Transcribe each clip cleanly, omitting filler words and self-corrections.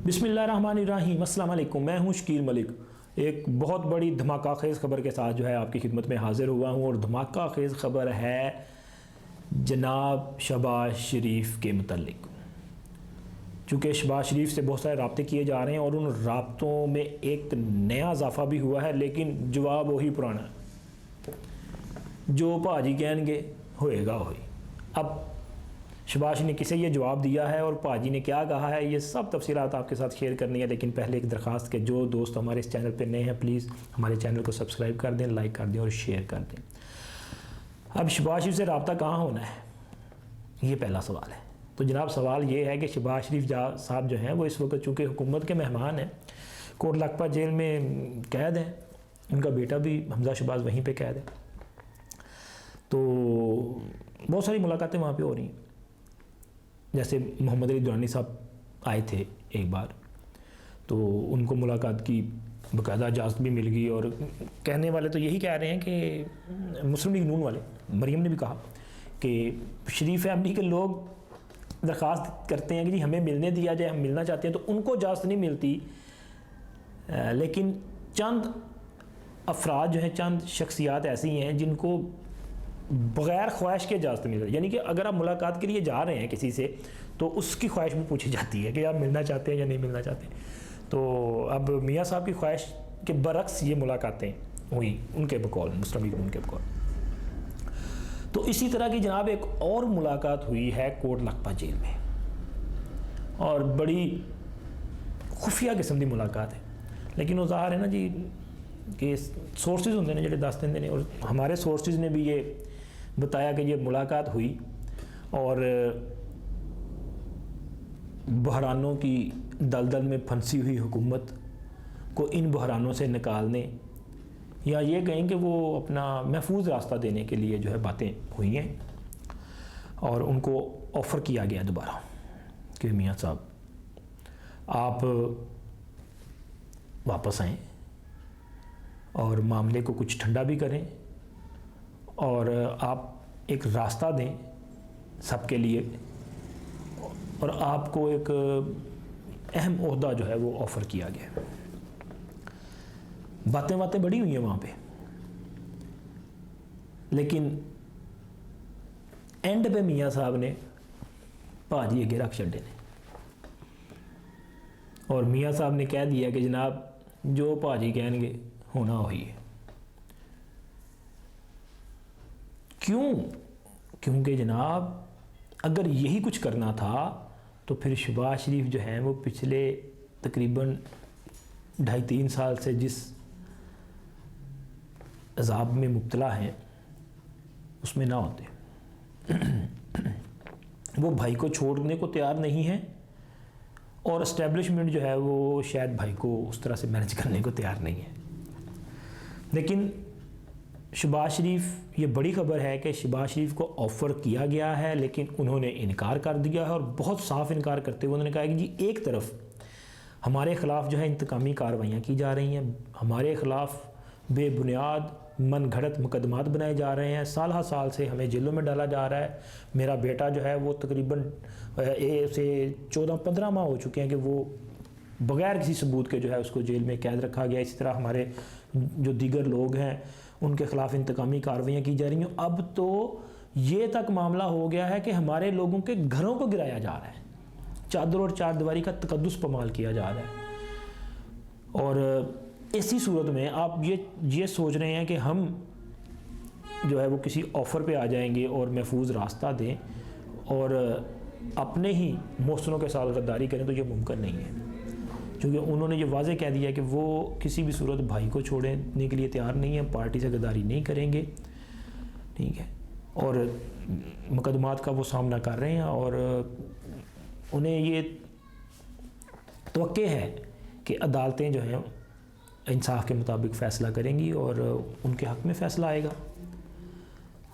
बिस्मिल्लाहिर्रहमानिर्रहीम। अस्सलाम वालेकुम। मैं हूं शकील मलिक। एक बहुत बड़ी धमाका खेज़ ख़बर के साथ जो है आपकी खिदमत में हाज़िर हुआ हूं, और धमाका खेज़ ख़बर है जनाब शहबाज शरीफ के मुतल्लिक़। चूँकि शहबाज शरीफ से बहुत सारे राब्ते किए जा रहे हैं और उन राब्तों में एक नया इजाफ़ा भी हुआ है, लेकिन जवाब वही पुराना है, जो भाजी कहेंगे होएगा होई। अब शहबाज ने किसे ये जवाब दिया है और भाजी ने क्या कहा है, ये सब तफसीलात आपके साथ शेयर करनी है। लेकिन पहले एक दरख्वास्त के जो दोस्त हमारे इस चैनल पे नए हैं, प्लीज़ हमारे चैनल को सब्सक्राइब कर दें, लाइक कर दें और शेयर कर दें। अब शहबाज शरीफ से रब्ता कहाँ होना है, ये पहला सवाल है। तो जनाब सवाल ये है कि शहबाज शरीफ साहब जो हैं वो इस वक्त चूँकि हुकूमत के मेहमान हैं, कोट लखपत जेल में कैद हैं, उनका बेटा भी हमजा शहबाज वहीं पर कैद है। तो बहुत सारी मुलाकातें वहाँ पर हो रही हैं। जैसे मोहम्मद अली दुरानी साहब आए थे एक बार, तो उनको मुलाकात की बाकायदा इजाज़त भी मिल गई। और कहने वाले तो यही कह रहे हैं कि मुस्लिम लीग नून वाले, मरीम ने भी कहा कि शरीफ फैमिली के लोग दरख्वास्त करते हैं कि जी हमें मिलने दिया जाए, हम मिलना चाहते हैं, तो उनको इजाज़त नहीं मिलती। लेकिन चंद अफराद जो हैं, चंद शख्सियात ऐसी हैं जिनको बग़ैर ख्वाहिश के इजाज़त मिल रही है। यानी कि अगर आप मुलाकात के लिए जा रहे हैं किसी से, तो उसकी ख्वाहिश भी पूछी जाती है कि आप मिलना चाहते हैं या नहीं मिलना चाहते। तो अब मियाँ साहब की ख्वाहिश के बरक्स ये मुलाकातें हुई उनके बकौल, मुस्लिम लीग उनके बकौल। तो इसी तरह की जनाब एक और मुलाकात हुई है कोट लखपत जेल में, और बड़ी खुफिया किस्म की मुलाकात है। लेकिन वो ज़ाहिर है ना जी कि सोर्सेज होंगे ने जो दस देंगे ने, और हमारे सोर्सेज ने भी ये बताया कि ये मुलाकात हुई और बहरानों की दलदल में फंसी हुई हुकूमत को इन बहरानों से निकालने, या ये कहें कि वो अपना महफूज रास्ता देने के लिए जो है बातें हुई हैं। और उनको ऑफ़र किया गया दोबारा कि मियाँ साहब आप वापस आएँ और मामले को कुछ ठंडा भी करें, और आप एक रास्ता दें सबके लिए, और आपको एक अहम ओहदा जो है वो ऑफ़र किया गया। बातें बड़ी हुई हैं वहाँ पे, लेकिन एंड पे मियाँ साहब ने भाजी अगे रख छड़े ने, और मियाँ साहब ने कह दिया कि जनाब जो भाजी कहेंगे होना हुई है। क्यों? क्योंकि जनाब अगर यही कुछ करना था तो फिर शहबाज शरीफ जो हैं वो पिछले तकरीबन 2.5-3 साल से जिस अजाब में मुब्तला हैं उसमें ना होते। वो भाई को छोड़ने को तैयार नहीं है, और इस्टेब्लिशमेंट जो है वो शायद भाई को उस तरह से मैनेज करने को तैयार नहीं है। लेकिन शहबाज शरीफ, ये बड़ी ख़बर है कि शहबाज शरीफ को ऑफ़र किया गया है, लेकिन उन्होंने इनकार कर दिया है, और बहुत साफ इनकार करते हुए उन्होंने कहा कि जी एक तरफ हमारे ख़िलाफ़ जो है इंतकामी कार्रवाइयाँ की जा रही हैं, हमारे ख़िलाफ़ बेबुनियाद मन घड़त मुकदमात बनाए जा रहे हैं, साल साल से हमें जेलों में डाला जा रहा है। मेरा बेटा जो है वो तकरीबन से 14-15 माह हो चुके हैं कि वो बग़ैर किसी सबूत के जो है उसको जेल में कैद रखा गया। इसी तरह हमारे जो दीगर लोग हैं उनके ख़िलाफ़ इंतकामी कार्रवाइयाँ की जा रही हैं। अब तो ये तक मामला हो गया है कि हमारे लोगों के घरों को गिराया जा रहा है, चादर और चारदीवारी का तकद्दुस पमाल किया जा रहा है। और इसी सूरत में आप ये सोच रहे हैं कि हम जो है वो किसी ऑफ़र पे आ जाएंगे और महफूज रास्ता दें और अपने ही मौसरों के साथ गद्दारी करें, तो ये मुमकिन नहीं है। क्योंकि उन्होंने ये वाज़ेह कह दिया कि वो किसी भी सूरत भाई को छोड़ने के लिए तैयार नहीं है, पार्टी से गद्दारी नहीं करेंगे, ठीक है। और मुकदमात का वो सामना कर रहे हैं, और उन्हें ये तवक्के है कि अदालतें जो हैं इंसाफ के मुताबिक फ़ैसला करेंगी और उनके हक़ में फ़ैसला आएगा।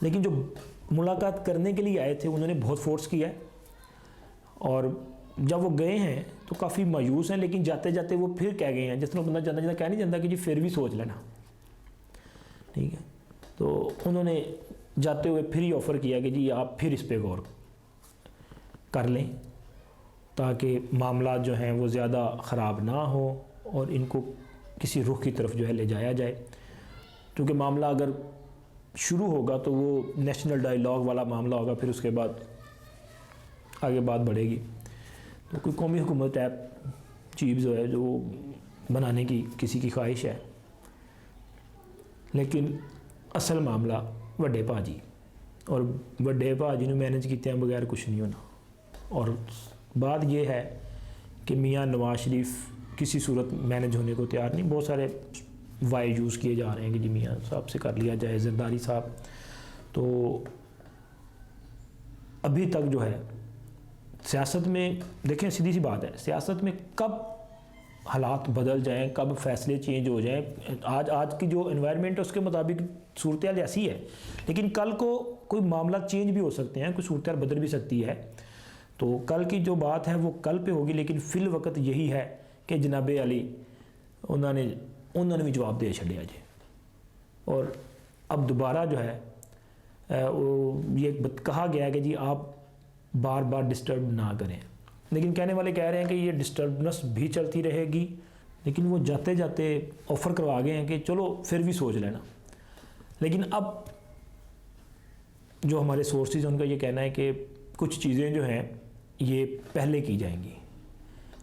लेकिन जो मुलाकात करने के लिए आए थे उन्होंने बहुत फोर्स किया है, और जब वो गए हैं तो काफ़ी मायूस हैं। लेकिन जाते जाते वो फिर कह गए हैं, जिस तरह बंदा जाता कह नहीं जाता कि जी फिर भी सोच लेना, ठीक है। तो उन्होंने जाते हुए फिर ही ऑफ़र किया कि जी आप फिर इस पे गौर कर लें تاکہ معاملات جو ہیں وہ زیادہ خراب نہ ہوں اور ان کو کسی رخ کی طرف جو ہے لے جایا جائے، کیونکہ معاملہ اگر شروع ہوگا تو وہ نیشنل ڈائیلاگ والا معاملہ ہوگا، پھر اس کے بعد آگے بات بڑھے گی۔ تو کوئی قومی حکومت ٹائپ چیز جو ہے جو بنانے کی کسی کی خواہش ہے، لیکن اصل معاملہ وڈے پاجی اور وڈے پاجی نے مینج کیتے ہیں بغیر کچھ نہیں ہونا۔ اور بات یہ ہے کہ میاں نواز شریف کسی صورت مینج ہونے کو تیار نہیں، بہت سارے وائی یوز کیے جا رہے ہیں کہ جی میاں صاحب سے کر لیا جائے، زرداری صاحب۔ تو ابھی تک جو ہے سیاست میں دیکھیں، سیدھی سی بات ہے، سیاست میں کب حالات بدل جائیں، کب فیصلے چینج ہو جائیں، آج کی جو انوائرمنٹ ہے اس کے مطابق صورتحال ایسی ہے، لیکن کل کو کوئی معاملات چینج بھی ہو سکتے ہیں، کوئی صورتحال بدل بھی سکتی ہے۔ تو کل کی جو بات ہے وہ کل پہ ہوگی، لیکن فی الوقت یہی ہے کہ جناب علی انہوں نے بھی جواب دے چھڑیا جی، اور اب دوبارہ جو ہے یہ کہا گیا ہے کہ جی آپ بار بار ڈسٹرب نہ کریں، لیکن کہنے والے کہہ رہے ہیں کہ یہ ڈسٹربنس بھی چلتی رہے گی، لیکن وہ جاتے جاتے آفر کروا گئے ہیں کہ چلو پھر بھی سوچ لینا۔ لیکن اب جو ہمارے سورسز ہیں ان کا یہ کہنا ہے کہ کچھ چیزیں جو ہیں یہ پہلے کی جائیں گی،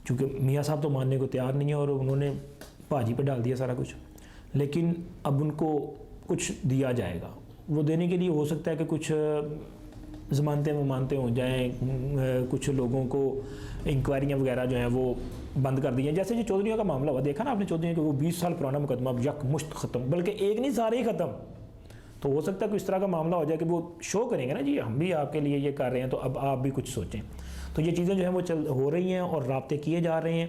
چونکہ میاں صاحب تو ماننے کو تیار نہیں ہے اور انہوں نے بھاجی پہ ڈال دیا سارا کچھ، لیکن اب ان کو کچھ دیا جائے گا۔ وہ دینے کے لیے ہو سکتا ہے کہ کچھ ضمانتیں ومانتیں ہو جائیں، کچھ لوگوں کو انکوائریاں وغیرہ جو ہیں وہ بند کر دی ہیں، جیسے جو چودھریوں کا معاملہ ہوا، دیکھا نا آپ نے چودھریوں کہ وہ 20 سال پرانا مقدمہ اب یک مشت ختم، بلکہ ایک نہیں سارے ہی ختم۔ تو ہو سکتا ہے کہ اس طرح کا معاملہ ہو جائے کہ وہ شو کریں گے نا جی ہم بھی آپ کے لیے یہ کر رہے ہیں، تو اب آپ بھی کچھ سوچیں۔ تو یہ چیزیں جو ہیں وہ ہو رہی ہیں اور رابطے کیے جا رہے ہیں،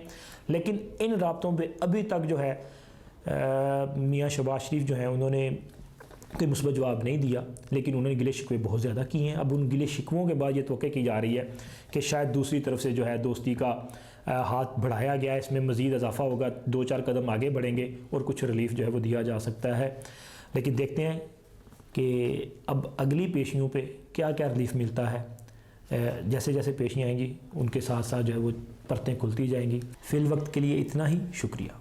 لیکن ان رابطوں پہ ابھی تک جو ہے میاں شہباز شریف جو ہیں انہوں نے کوئی مثبت جواب نہیں دیا، لیکن انہوں نے گلے شکوے بہت زیادہ کیے ہیں۔ اب ان گلے شکووں کے بعد یہ توقع کی جا رہی ہے کہ شاید دوسری طرف سے جو ہے دوستی کا ہاتھ بڑھایا گیا ہے، اس میں مزید اضافہ ہوگا، 2-4 قدم آگے بڑھیں گے اور کچھ ریلیف جو ہے وہ دیا جا سکتا ہے۔ لیکن دیکھتے ہیں کہ اب اگلی پیشیوں پہ کیا کیا ریلیف ملتا ہے، جیسے جیسے پیشیاں آئیں گی ان کے ساتھ ساتھ جو ہے وہ پرتیں کھلتی جائیں گی۔ فی الوقت کے لیے اتنا ہی، شکریہ۔